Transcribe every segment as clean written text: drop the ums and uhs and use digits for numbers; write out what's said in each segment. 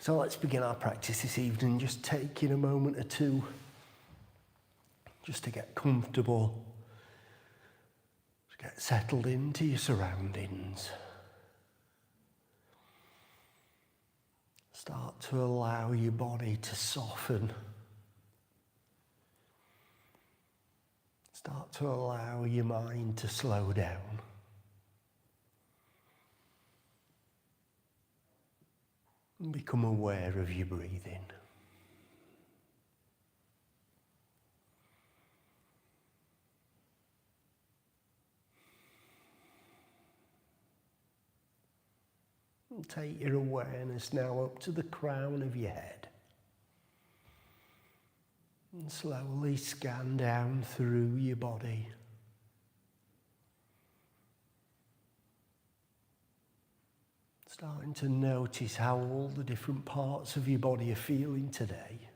So let's begin our practice this evening, just taking a moment or two just to get comfortable, to get settled into your surroundings. Start to allow your body to soften. Start to allow your mind to slow down. And become aware of your breathing. And take your awareness now up to the crown of your head. And slowly scan down through your body. Starting to notice how all the different parts of your body are feeling today.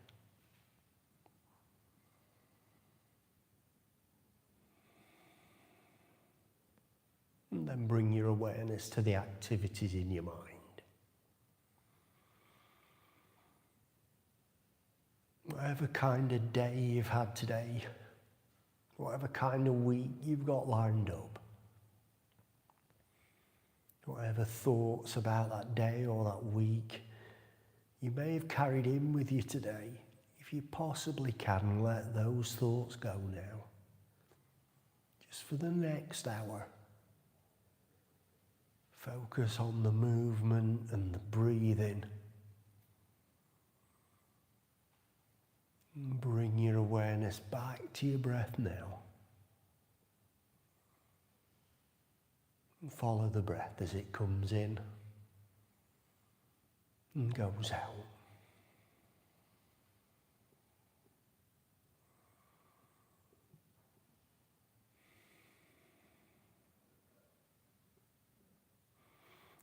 And then bring your awareness to the activities in your mind. Whatever kind of day you've had today, whatever kind of week you've got lined up, whatever thoughts about that day or that week you may have carried in with you today, if you possibly can, let those thoughts go now. Just for the next hour, focus on the movement and the breathing. And bring your awareness back to your breath now. Follow the breath as it comes in and goes out.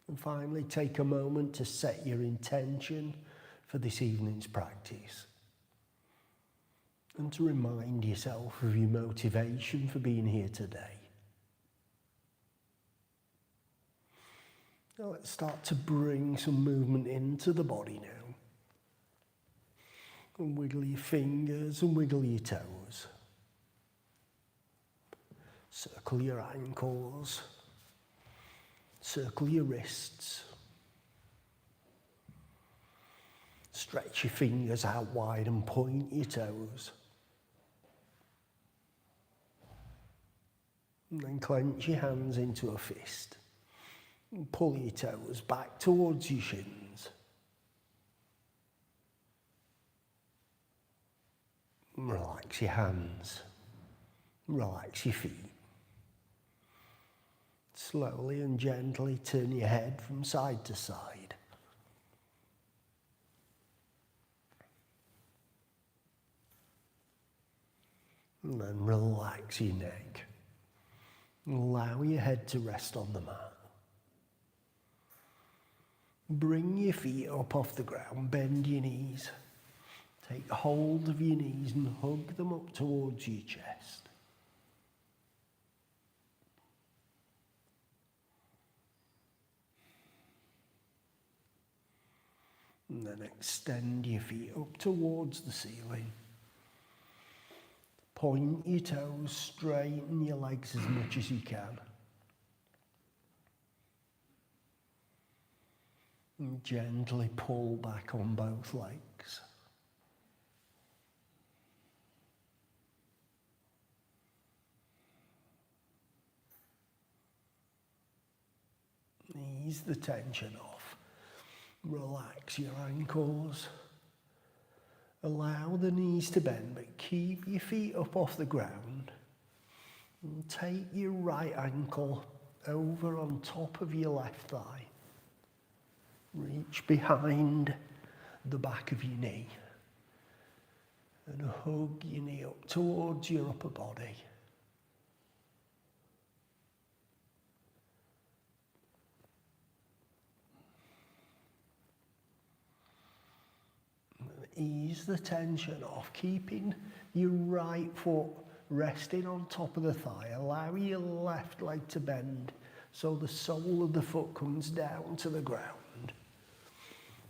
And finally, take a moment to set your intention for this evening's practice. And to remind yourself of your motivation for being here today. Now let's start to bring some movement into the body now. And wiggle your fingers and wiggle your toes. Circle your ankles. Circle your wrists. Stretch your fingers out wide and point your toes. And then clench your hands into a fist. And pull your toes back towards your shins. And relax your hands. Relax your feet. Slowly and gently turn your head from side to side. And then relax your neck. Allow your head to rest on the mat. Bring your feet up off the ground, bend your knees. Take hold of your knees and hug them up towards your chest. And then extend your feet up towards the ceiling. Point your toes, straighten your legs as much as you can. And gently pull back on both legs. Ease the tension off. Relax your ankles. Allow the knees to bend, but keep your feet up off the ground. And take your right ankle over on top of your left thigh. Reach behind the back of your knee. And hug your knee up towards your upper body. Ease the tension off, keeping your right foot resting on top of the thigh. Allow your left leg to bend so the sole of the foot comes down to the ground.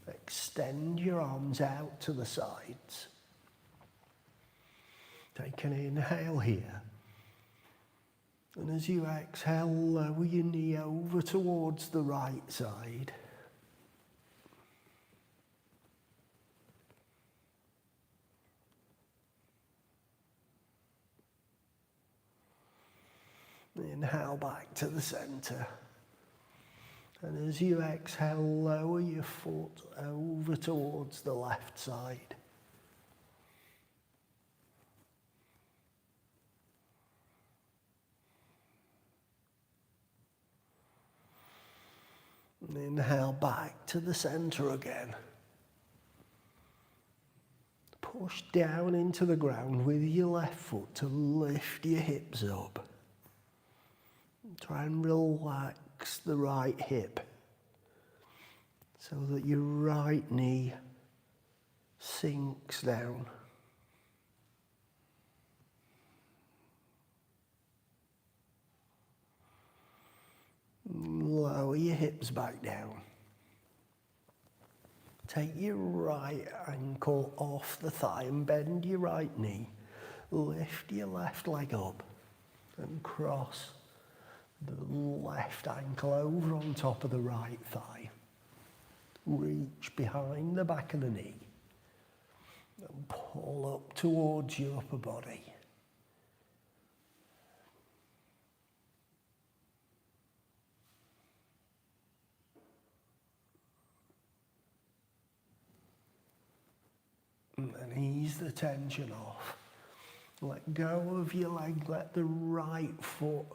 Extend extend your arms out to the sides. Take an inhale here. And as you exhale, lower your knee over towards the right side. Inhale back to the center. And as you exhale, lower your foot over towards the left side. And inhale back to the center again. Push down into the ground with your left foot to lift your hips up. Try and relax the right hip so that your right knee sinks down. Lower your hips back down. Take your right ankle off the thigh and bend your right knee. Lift your left leg up and cross the left ankle over on top of the right thigh. Reach behind the back of the knee and pull up towards your upper body. And then ease the tension off. Let go of your leg, let the right foot,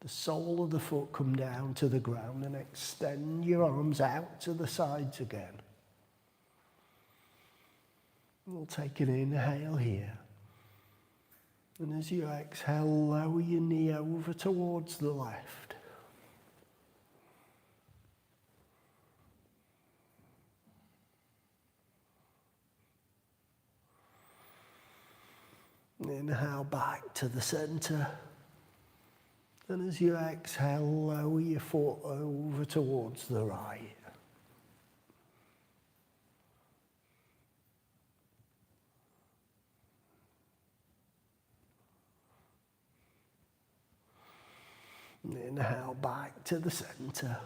the sole of the foot come down to the ground and extend your arms out to the sides again. We'll take an inhale here. And as you exhale, lower your knee over towards the left. Inhale back to the center. And as you exhale, lower your foot over towards the right. Inhale back to the center.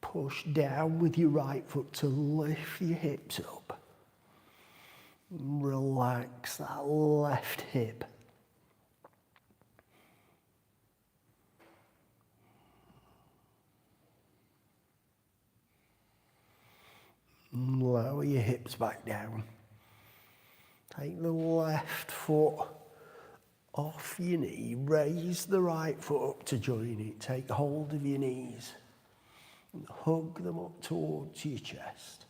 Push down with your right foot to lift your hips up. Relax that left hip. Lower your hips back down. Take the left foot off your knee. Raise the right foot up to join it. Take hold of your knees and hug them up towards your chest.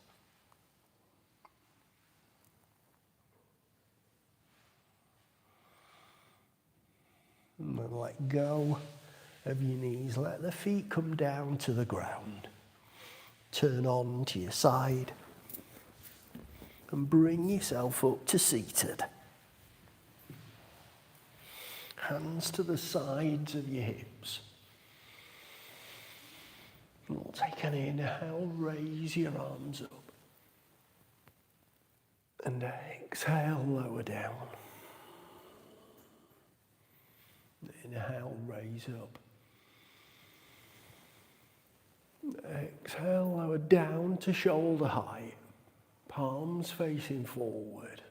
And then let go of your knees. Let the feet come down to the ground. Turn on to your side. And bring yourself up to seated. Hands to the sides of your hips. And we'll take an inhale, raise your arms up. And exhale, lower down. Inhale, raise up. Exhale, lower down to shoulder height. Palms facing forward.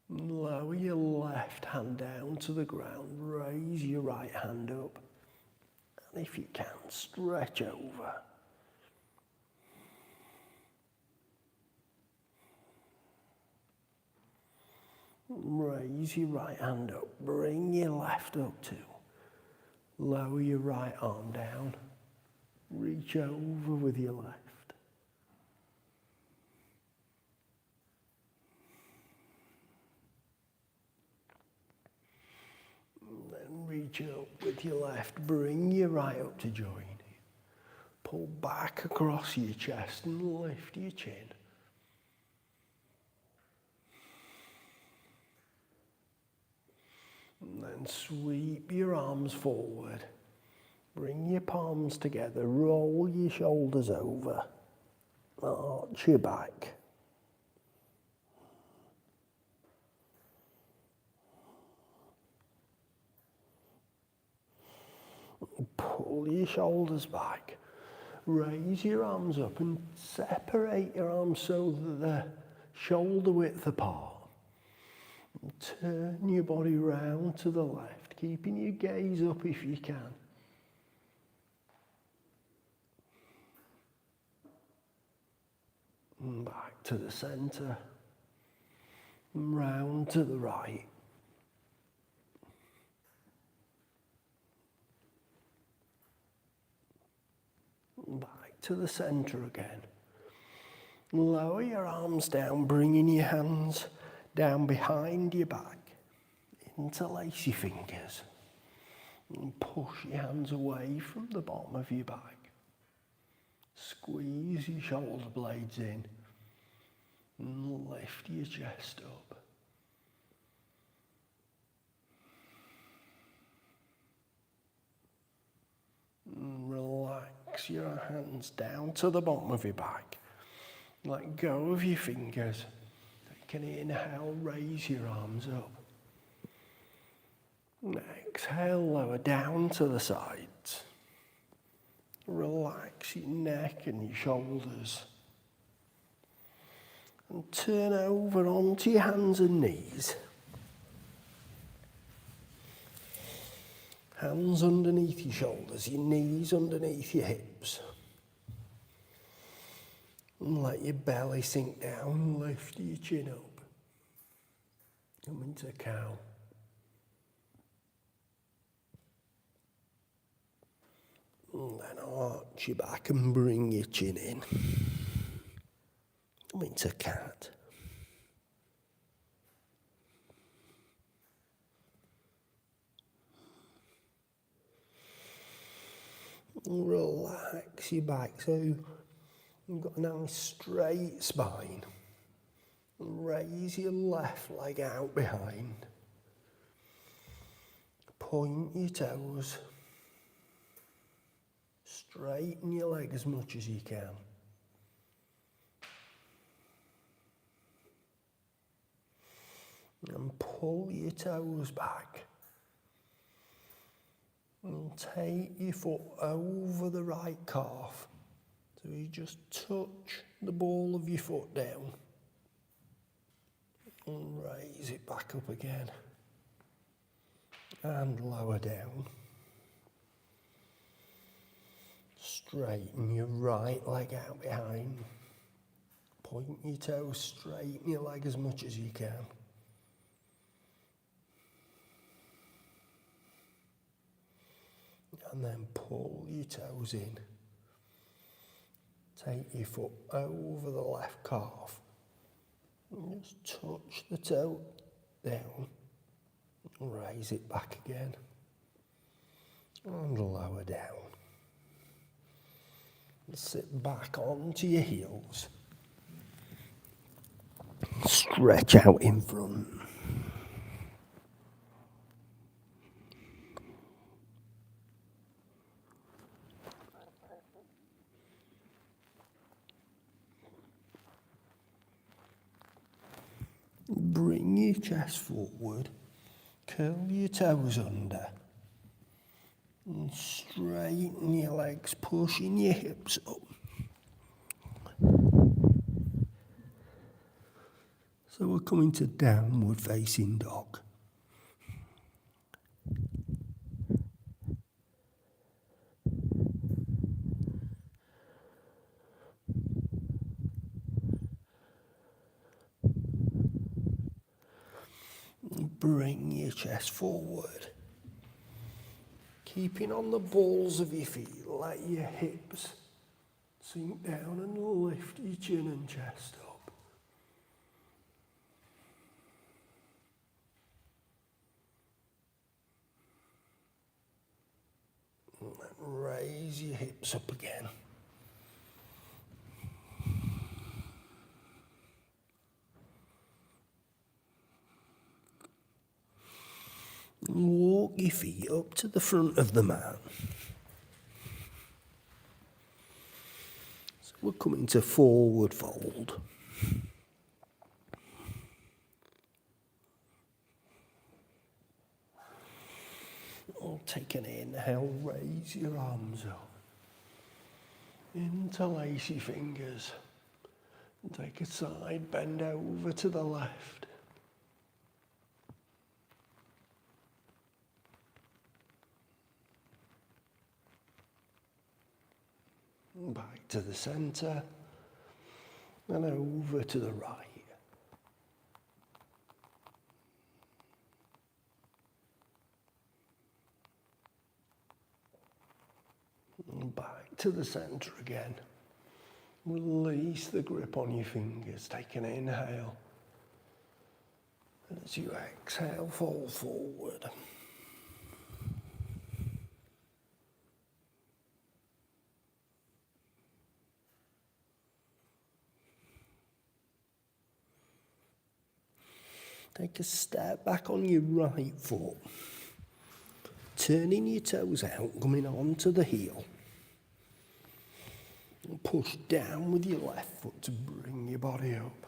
Lower your left hand down to the ground. Raise your right hand up. And if you can, stretch over. Raise your right hand up. Bring your left up too. Lower your right arm down. Reach over with your left. Then reach up with your left. Bring your right up to join it. Pull back across your chest and lift your chin. And then sweep your arms forward. Bring your palms together. Roll your shoulders over. Arch your back. Pull your shoulders back. Raise your arms up and separate your arms so that they're shoulder width apart. And turn your body round to the left, keeping your gaze up if you can. And back to the centre. And round to the right. Back to the centre again. Lower your arms down, bringing your hands down behind your back. Interlace your fingers. And push your hands away from the bottom of your back. Squeeze your shoulder blades in. And lift your chest up. And relax your hands down to the bottom of your back. Let go of your fingers. Take an inhale, raise your arms up. And exhale, lower down to the sides. Relax your neck and your shoulders. And turn over onto your hands and knees. Hands underneath your shoulders, your knees underneath your hips. And let your belly sink down, lift your chin up. Come into cow. And then arch your back and bring your chin in. Come into cat. Relax your back so you've got a nice straight spine. Raise your left leg out behind. Point your toes. Straighten your leg as much as you can. And pull your toes back. And take your foot over the right calf. So you just touch the ball of your foot down. And raise it back up again. And lower down. Straighten your right leg out behind. Point your toes, straighten your leg as much as you can. And then pull your toes in. Take your foot over the left calf. And just touch the toe down. And raise it back again. And lower down. And sit back onto your heels. Stretch out in front. Bring your chest forward, curl your toes under, and straighten your legs, pushing your hips up. So we're coming to downward facing dog. Bring your chest forward. Keeping on the balls of your feet, let your hips sink down and lift your chin and chest up. And then raise your hips up again. Walk your feet up to the front of the mat. So we're coming to forward fold. Take an inhale, raise your arms up. Interlace your fingers. And take a side bend over to the left. Back to the centre. And over to the right. Back to the centre again. Release the grip on your fingers. Take an inhale. And as you exhale, fall forward. Take a step back on your right foot. Turning your toes out, coming onto the heel. And push down with your left foot to bring your body up.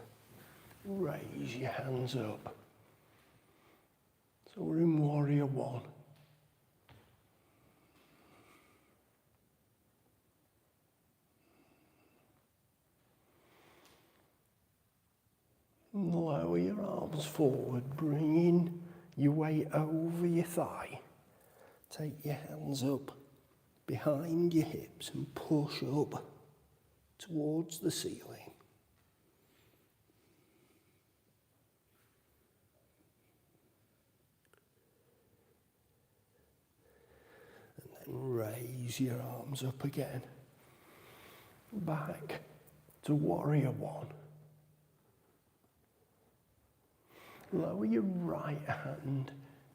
Raise your hands up. So we're in Warrior One. And lower your arms forward, bringing your weight over your thigh. Take your hands up behind your hips and push up towards the ceiling. And then raise your arms up again. Back to Warrior One. Lower your right hand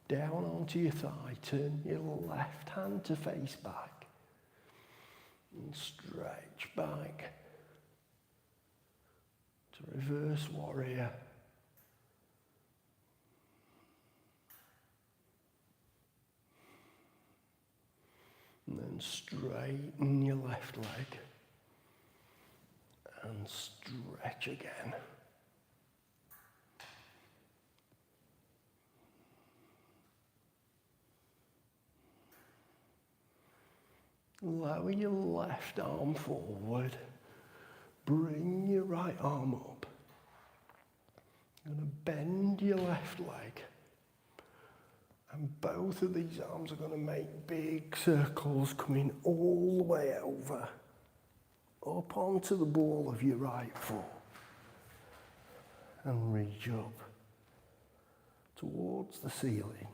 down onto your thigh. Turn your left hand to face back. And stretch back to reverse warrior. And then straighten your left leg. And stretch again. Lower your left arm forward. Bring your right arm up. You're going to bend your left leg. And both of these arms are going to make big circles coming all the way over. Up onto the ball of your right foot. And reach up towards the ceiling.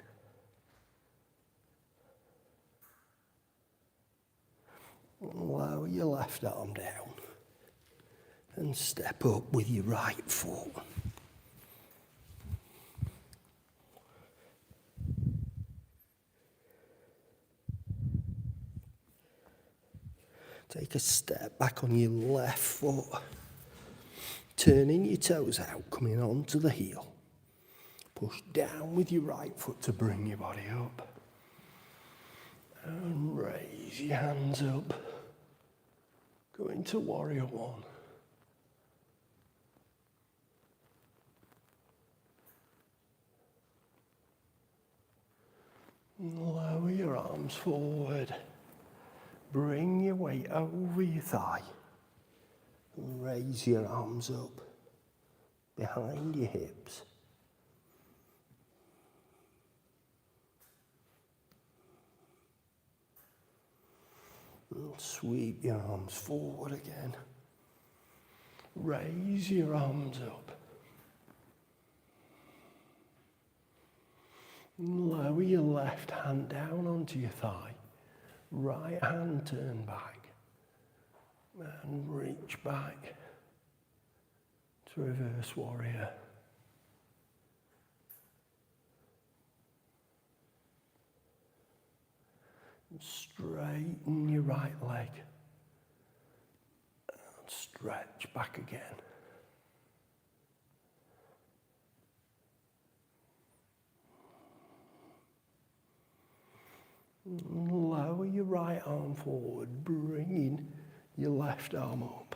And lower your left arm down and step up with your right foot. Take a step back on your left foot, turning your toes out, coming onto the heel. Push down with your right foot to bring your body up. And raise your hands up. Go into Warrior One. And lower your arms forward. Bring your weight over your thigh. And raise your arms up behind your hips. And sweep your arms forward again. Raise your arms up. And lower your left hand down onto your thigh. Right hand turn back. And reach back to reverse warrior. And straighten your right leg. And stretch back again. And lower your right arm forward, bringing your left arm up.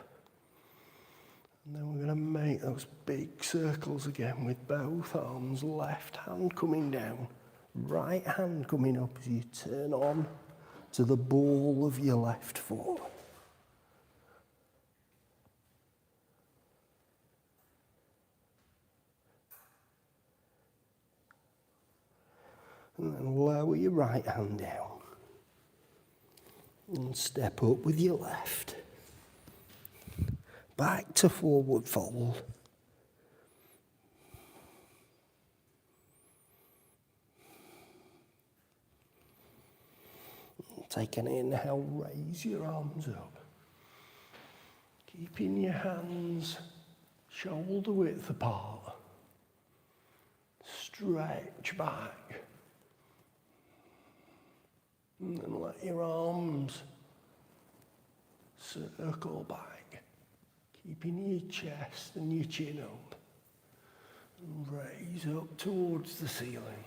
And then we're going to make those big circles again with both arms, left hand coming down, right hand coming up as you turn on to the ball of your left foot. And then lower your right hand down and step up with your left. Back to forward fold. Take an inhale, raise your arms up. Keeping your hands shoulder width apart. Stretch back. And then let your arms circle back. Keeping your chest and your chin up. And raise up towards the ceiling.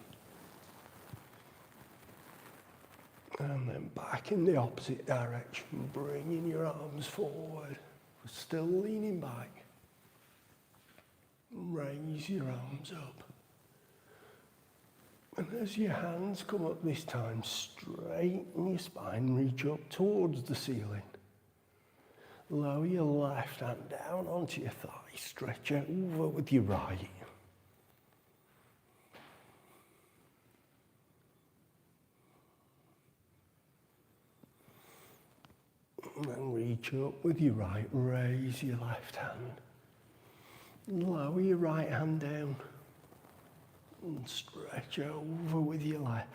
And then back in the opposite direction, bringing your arms forward. We're still leaning back. Raise your arms up. And as your hands come up this time, straighten your spine, reach up towards the ceiling. Lower your left hand down onto your thigh, stretch over with your right. And then reach up with your right, raise your left hand. Lower your right hand down and stretch over with your left.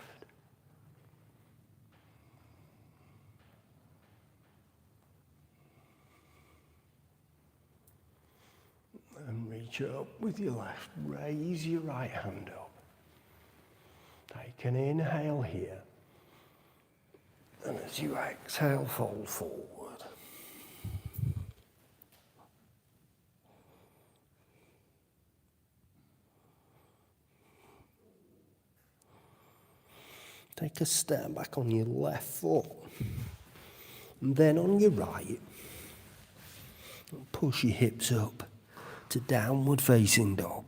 And reach up with your left, raise your right hand up. Take an inhale here. And as you exhale, fold forward. Take a step back on your left foot. And then on your right, push your hips up to downward facing dog.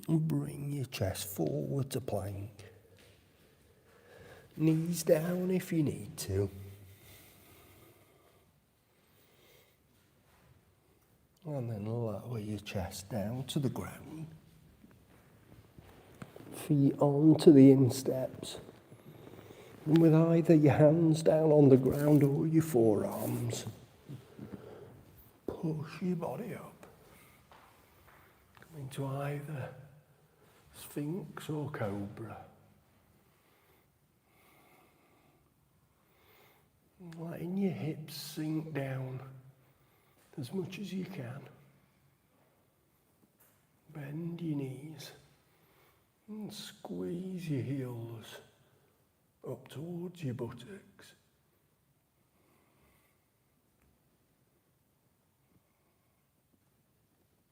Bring your chest forward to plank. Knees down if you need to. And then lower your chest down to the ground. Feet onto the insteps. And with either your hands down on the ground or your forearms, push your body up. Come into either Sphinx or Cobra. Letting your hips sink down as much as you can. Bend your knees and squeeze your heels up towards your buttocks.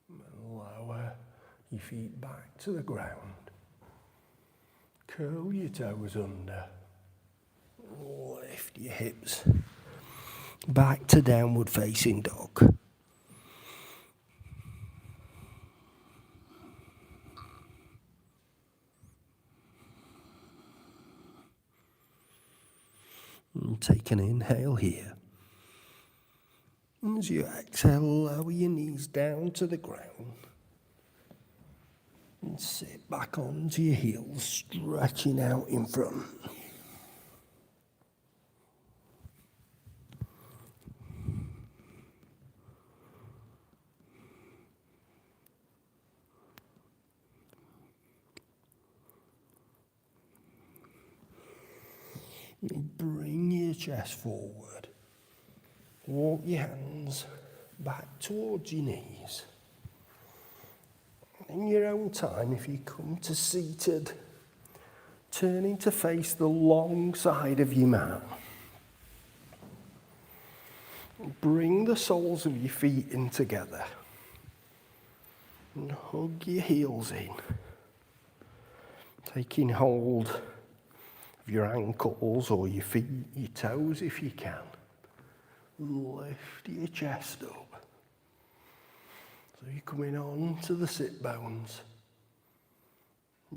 And lower your feet back to the ground. Curl your toes under. Lift your hips back to downward facing dog. And take an inhale here. As you exhale, lower your knees down to the ground. And sit back onto your heels, stretching out in front. Bring your chest forward. Walk your hands back towards your knees. In your own time, if you come to seated, turning to face the long side of your mat. Bring the soles of your feet in together. And hug your heels in. taking hold of your ankles or your feet, your toes if you can. Lift your chest up. So you're coming on to the sit bones.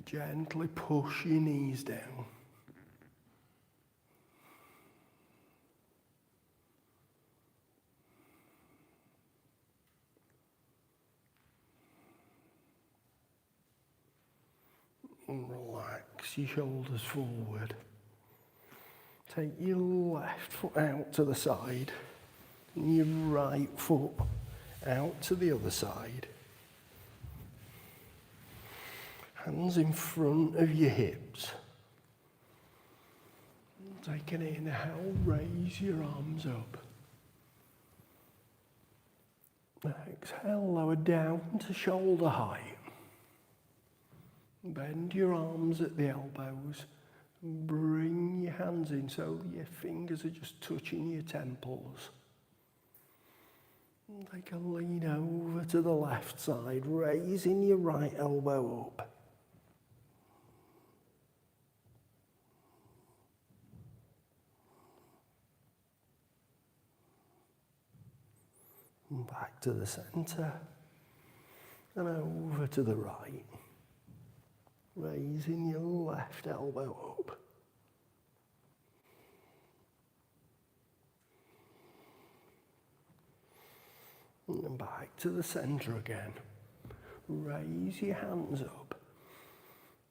Gently push your knees down. And relax your shoulders forward. Take your left foot out to the side and your right foot out to the other side. Hands in front of your hips. Take an inhale, raise your arms up. Exhale, lower down to shoulder height. Bend your arms at the elbows. Bring your hands in so your fingers are just touching your temples. Take a lean over to the left side, raising your right elbow up. And back to the centre and over to the right. Raising your left elbow up. And back to the centre again. Raise your hands up.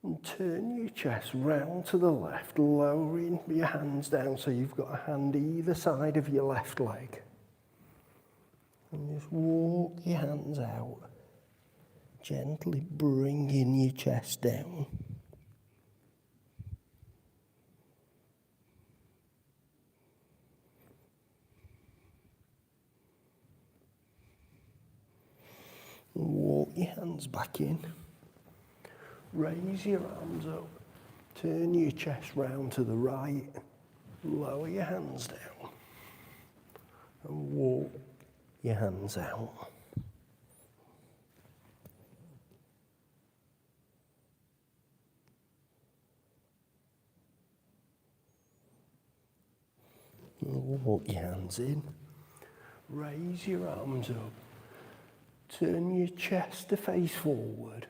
And turn your chest round to the left, lowering your hands down so you've got a hand either side of your left leg. And just walk your hands out. Gently bringing your chest down. Walk your hands back in. Raise your arms up. Turn your chest round to the right. Lower your hands down. And walk your hands out. Walk your hands in. Raise your arms up. Turn your chest to face forward.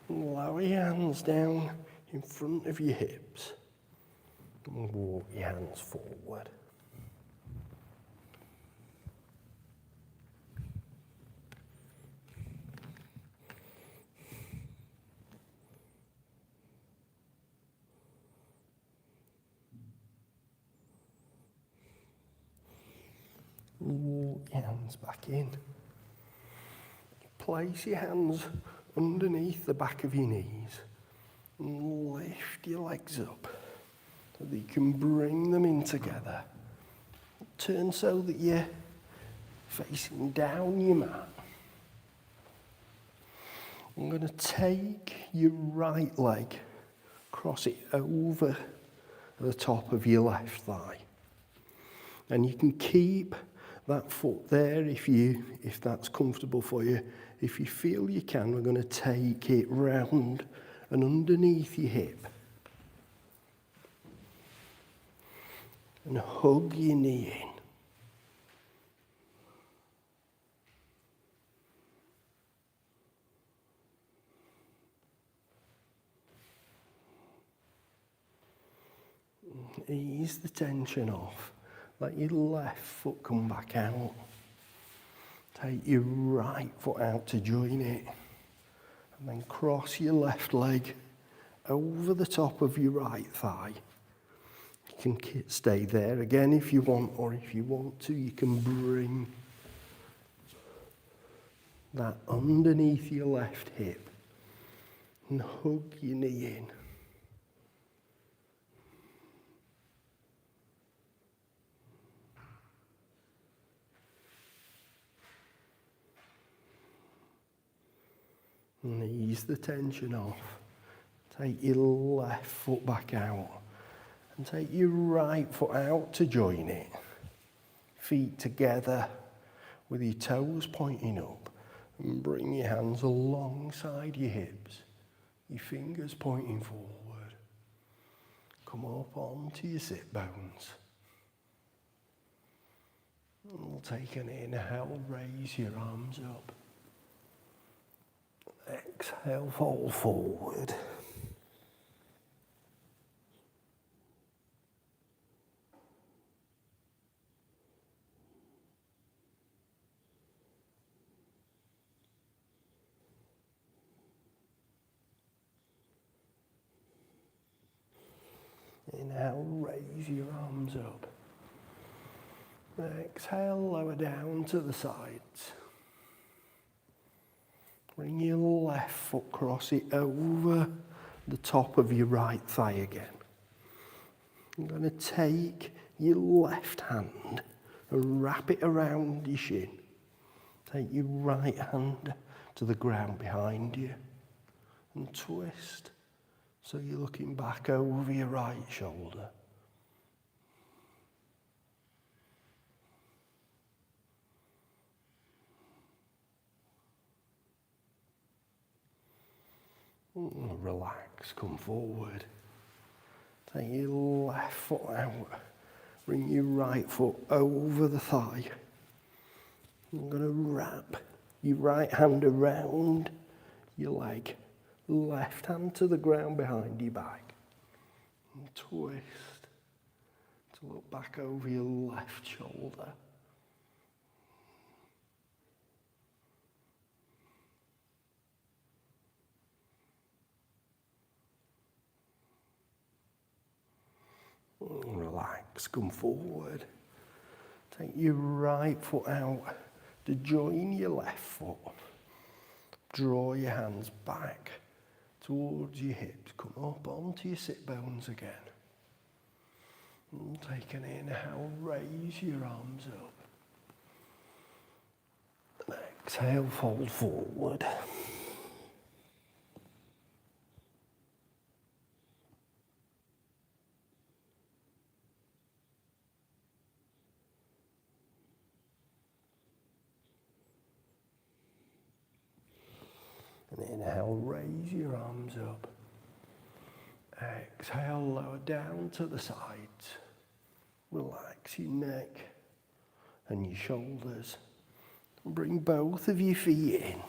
Lower your hands down in front of your hips. And walk your hands forward. Walk your hands back in. Place your hands underneath the back of your knees and lift your legs up so that you can bring them in together. Turn so that you're facing down your mat. I'm going to take your right leg, cross it over the top of your left thigh. And you can keep that foot there if that's comfortable for you. If you feel you can, we're going to take it round and underneath your hip. And hug your knee in. Ease the tension off. Let your left foot come back out. Take your right foot out to join it. And then cross your left leg over the top of your right thigh. You can stay there again if you want, or if you want to, you can bring that underneath your left hip and hug your knee in. And ease the tension off. Take your left foot back out. And take your right foot out to join it. Feet together with your toes pointing up. And bring your hands alongside your hips. Your fingers pointing forward. Come up onto your sit bones. And we'll take an inhale, raise your arms up. Exhale, fold forward. Inhale, raise your arms up. Exhale, lower down to the sides. Bring your left foot, cross it over the top of your right thigh again. I'm going to take your left hand and wrap it around your shin. Take your right hand to the ground behind you and twist. So you're looking back over your right shoulder. Relax, come forward. Take your left foot out. Bring your right foot over the thigh. I'm going to wrap your right hand around your leg. Left hand to the ground behind your back. And twist to look back over your left shoulder. Relax, come forward. Take your right foot out to join your left foot. Draw your hands back towards your hips. Come up onto your sit bones again. And take an inhale, raise your arms up. And exhale, fold forward. And inhale, raise your arms up. Exhale, lower down to the sides. Relax your neck and your shoulders. And bring both of your feet in.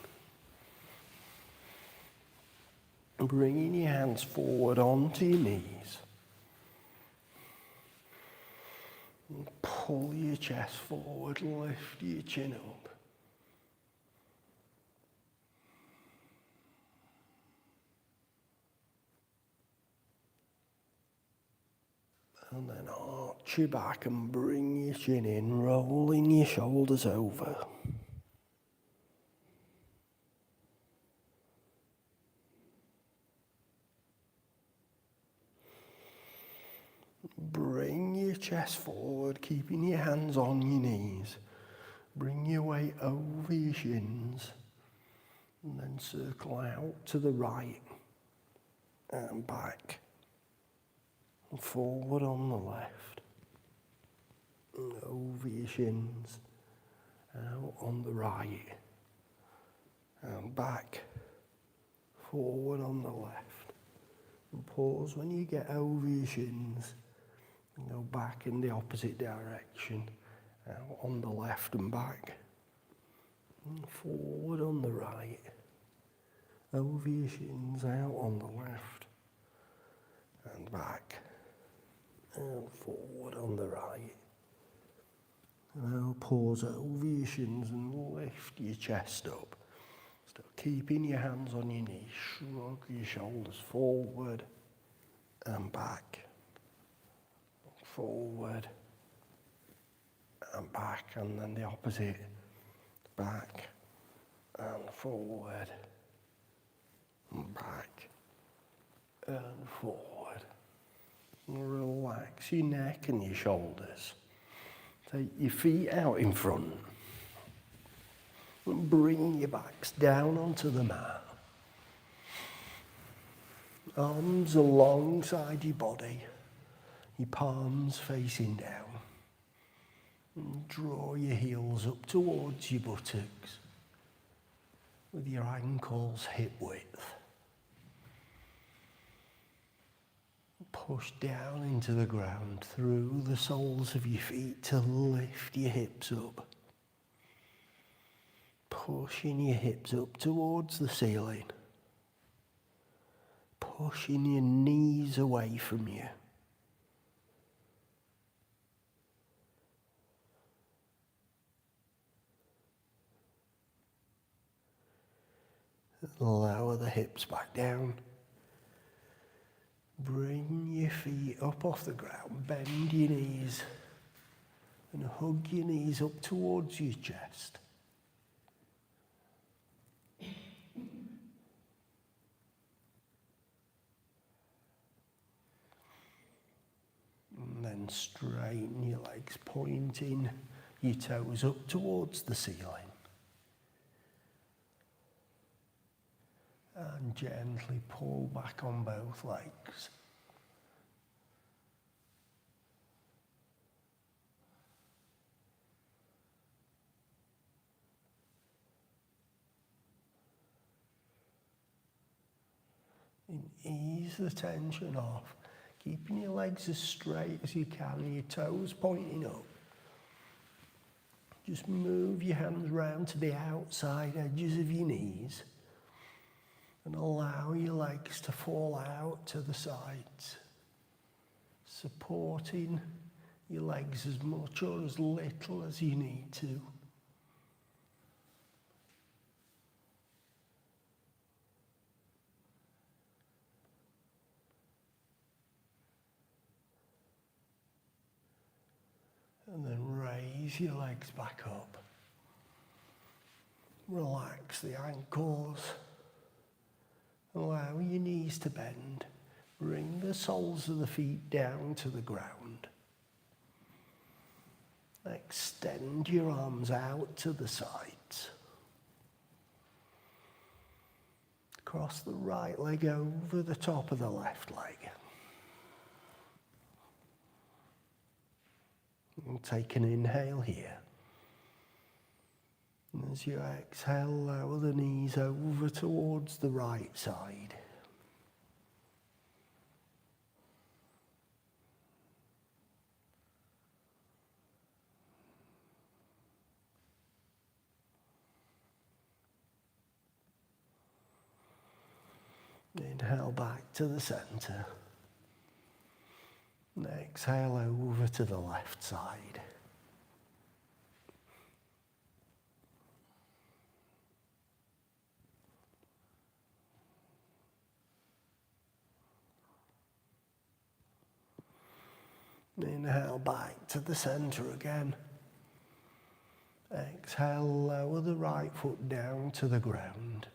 Bringing your hands forward onto your knees. And pull your chest forward, lift your chin up. And then arch your back and bring your chin in, rolling your shoulders over. Bring your chest forward, keeping your hands on your knees. Bring your weight over your shins. And then circle out to the right and back. And forward on the left, and over your shins, out on the right, and back, forward on the left. And pause when you get over your shins, and go back in the opposite direction, out on the left and back, and forward on the right, over your shins, out on the left, and back. And forward on the right. Now pause over your shins and lift your chest up. Still keeping your hands on your knees. Shrug your shoulders forward and back. Forward and back. And then the opposite. Back and forward and back and forward. Relax your neck and your shoulders. Take your feet out in front. And bring your backs down onto the mat. Arms alongside your body. Your palms facing down. And draw your heels up towards your buttocks. With your ankles hip width. Push down into the ground through the soles of your feet to lift your hips up. Pushing your hips up towards the ceiling. Pushing your knees away from you. Lower the hips back down. Bring your feet up off the ground. Bend your knees. And hug your knees up towards your chest. And then straighten your legs, pointing your toes up towards the ceiling. And gently pull back on both legs. And ease the tension off, keeping your legs as straight as you can and your toes pointing up. Just move your hands round to the outside edges of your knees. And allow your legs to fall out to the sides, supporting your legs as much or as little as you need to. And then raise your legs back up. Relax the ankles. Allow your knees to bend. Bring the soles of the feet down to the ground. Extend your arms out to the sides. Cross the right leg over the top of the left leg. And take an inhale here. And as you exhale, lower the knees over towards the right side. Inhale back to the center. And exhale over to the left side. Inhale back to the center again. Exhale, lower the right foot down to the ground.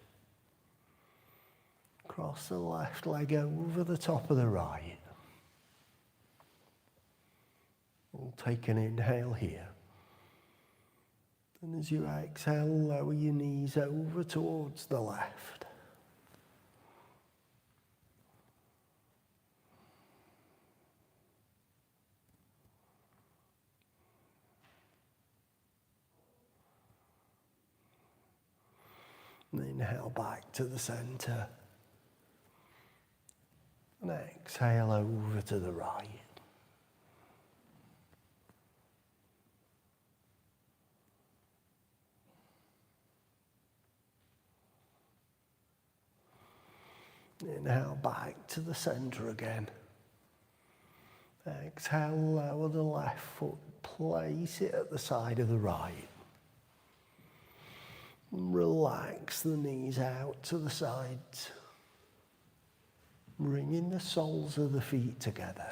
Cross the left leg over the top of the right. We'll take an inhale here. And as you exhale, lower your knees over towards the left. And inhale back to the center. And exhale over to the right. Inhale back to the center again. Exhale, lower the left foot, place it at the side of the right. Relax the knees out to the sides, bringing the soles of the feet together.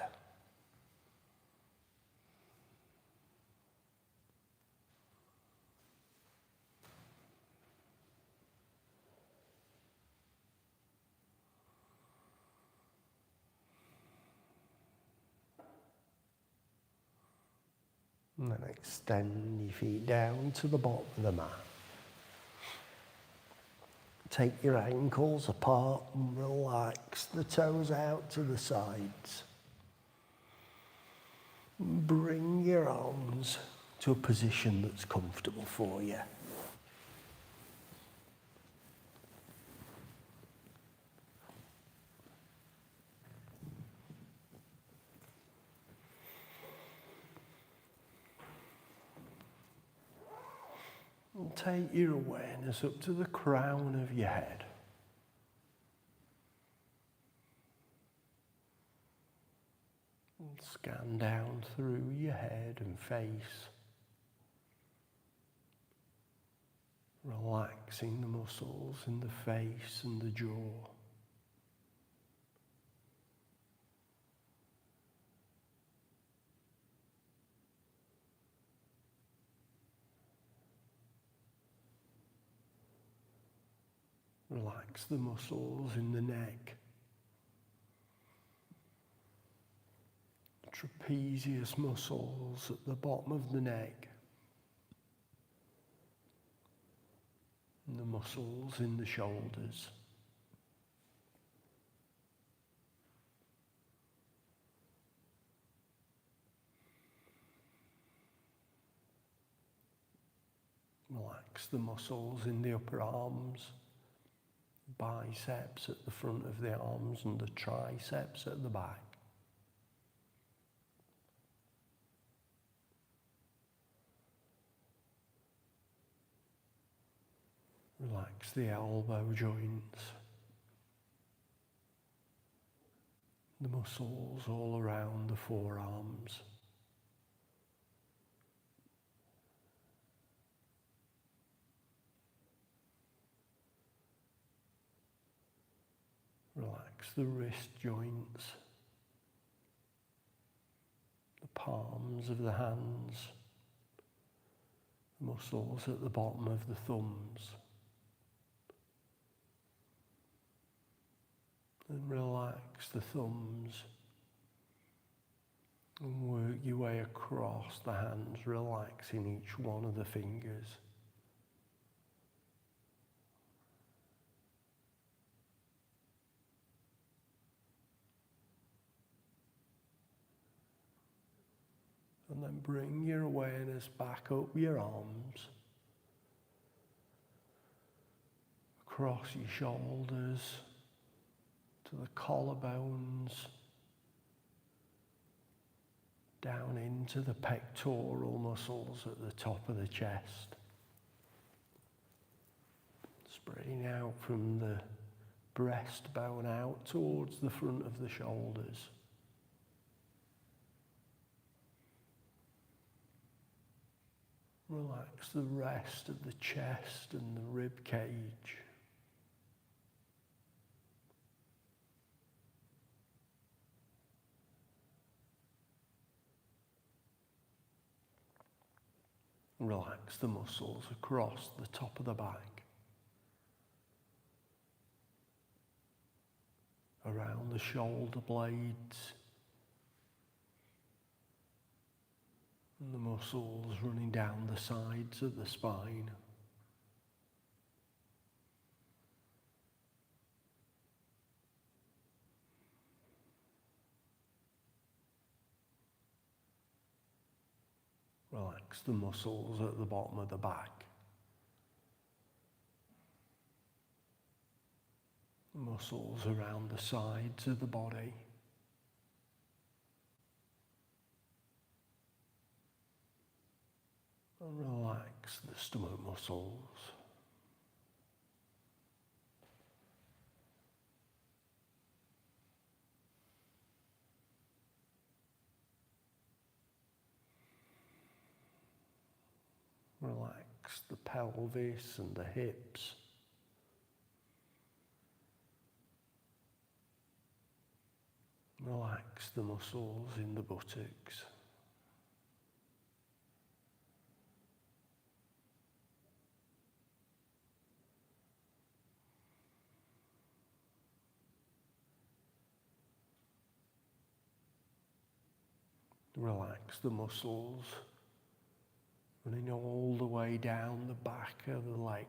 And then extend your feet down to the bottom of the mat. Take your ankles apart and relax the toes out to the sides. Bring your arms to a position that's comfortable for you. take your awareness up to the crown of your head. And scan down through your head and face, relaxing the muscles in the face and the jaw. Relax the muscles in the neck, trapezius muscles at the bottom of the neck, and the muscles in the shoulders. Relax the muscles in the upper arms, biceps at the front of the arms and the triceps at the back. Relax the elbow joints, the muscles all around the forearms. Relax the wrist joints, the palms of the hands, the muscles at the bottom of the thumbs. And relax the thumbs and work your way across the hands, relaxing each one of the fingers. And then bring your awareness back up your arms, across your shoulders, to the collarbones, down into the pectoral muscles at the top of the chest, spreading out from the breastbone out towards the front of the shoulders. Relax the rest of the chest and the rib cage. Relax the muscles across the top of the back, around the shoulder blades, and the muscles running down the sides of the spine. Relax the muscles at the bottom of the back. Muscles around the sides of the body. And relax the stomach muscles. Relax the pelvis and the hips. Relax the muscles in the buttocks. Relax the muscles running all the way down the back of the legs.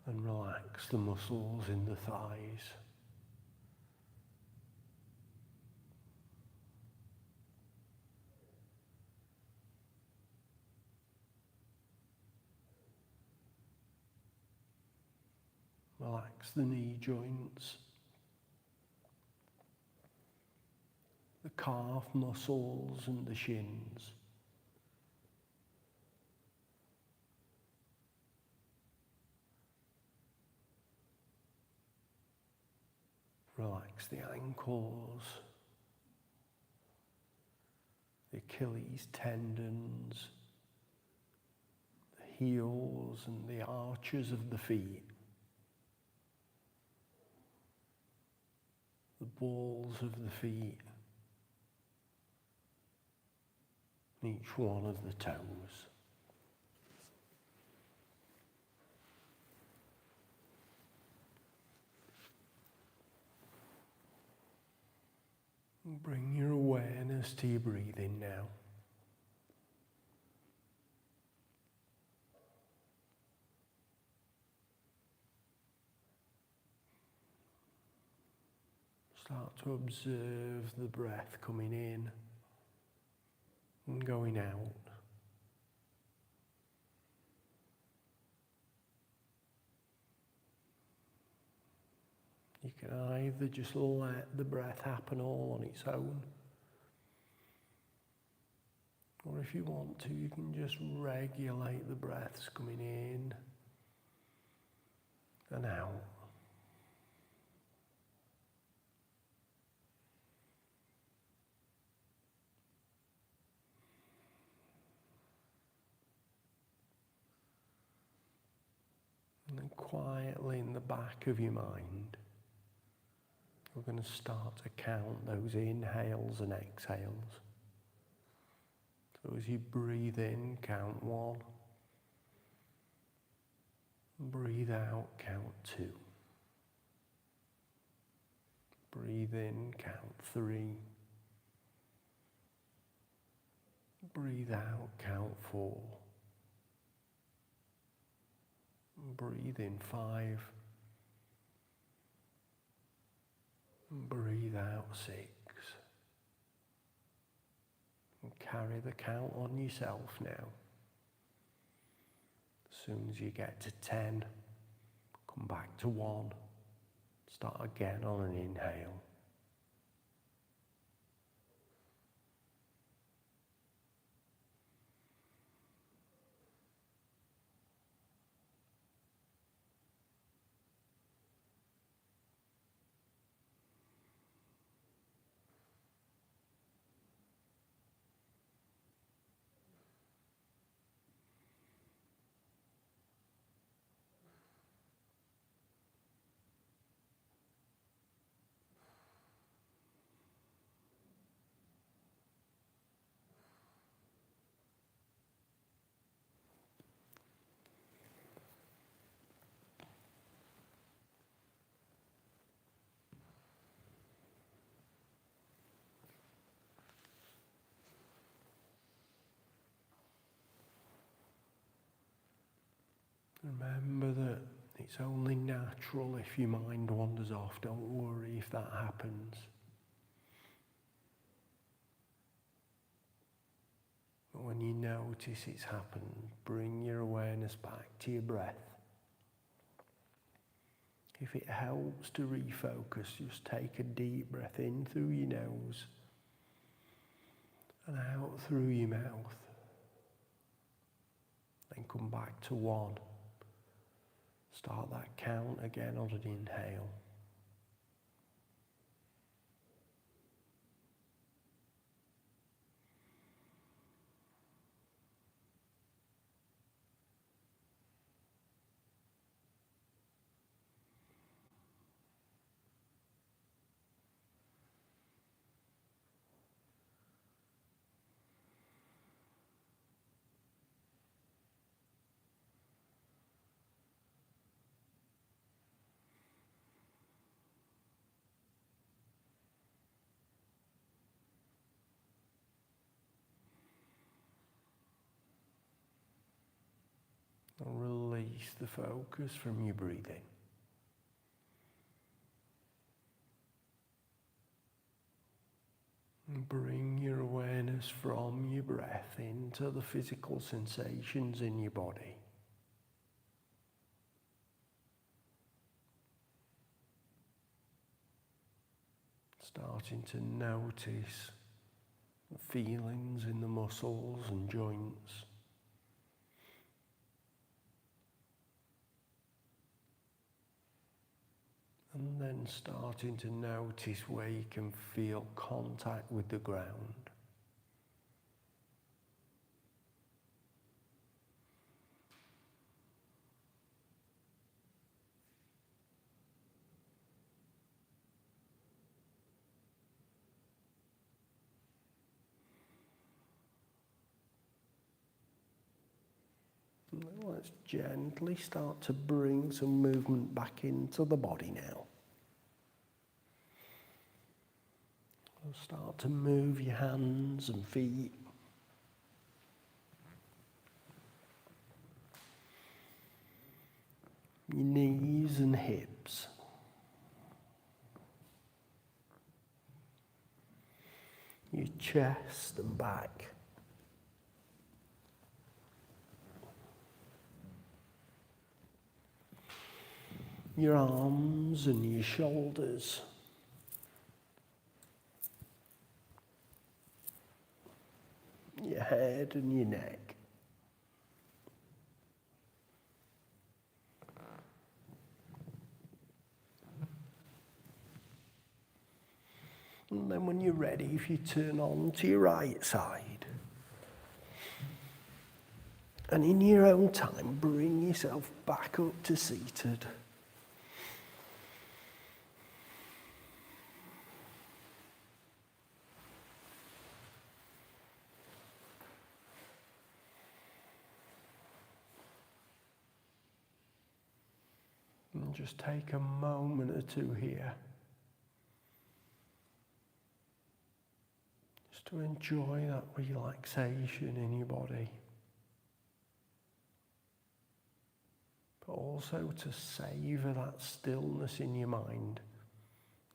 And relax the muscles in the thighs. Relax the knee joints. the calf muscles and the shins. Relax the ankles, the Achilles tendons, the heels and the arches of the feet, the balls of the feet, and each one of the toes. Bring your awareness to your breathing now. Start to observe the breath coming in and going out. You can either just let the breath happen all on its own, or if you want to, you can just regulate the breaths coming in and out. And then quietly in the back of your mind, we're going to start to count those inhales and exhales. So as you breathe in, count 1. Breathe out, count 2. Breathe in, count 3. Breathe out, count 4. Breathe in 5. Breathe out 6. And carry the count on yourself now. As soon as you get to 10, come back to 1. Start again on an inhale. Remember that it's only natural if your mind wanders off. Don't worry if that happens. But when you notice it's happened, bring your awareness back to your breath. If it helps to refocus, just take a deep breath in through your nose and out through your mouth. Then come back to 1. Start that count again on an inhale. And release the focus from your breathing. And bring your awareness from your breath into the physical sensations in your body. Starting to notice feelings in the muscles and joints. And then starting to notice where you can feel contact with the ground. Let's gently start to bring some movement back into the body now. Start to move your hands and feet. Your knees and hips. Your chest and back. Your arms and your shoulders. Your head and your neck. And then when you're ready, if you turn on to your right side, and in your own time, bring yourself back up to seated. And just take a moment or two here just to enjoy that relaxation in your body, but also to savor that stillness in your mind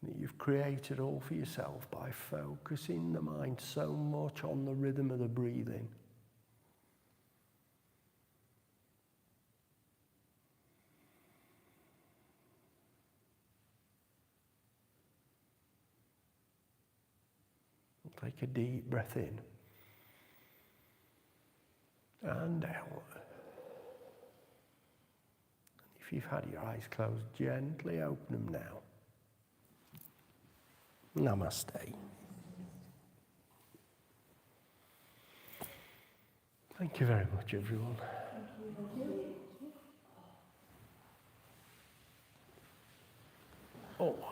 that you've created all for yourself by focusing the mind so much on the rhythm of the breathing. Take a deep breath in and out. If you've had your eyes closed, gently open them now. Namaste. Thank you very much, everyone. Oh.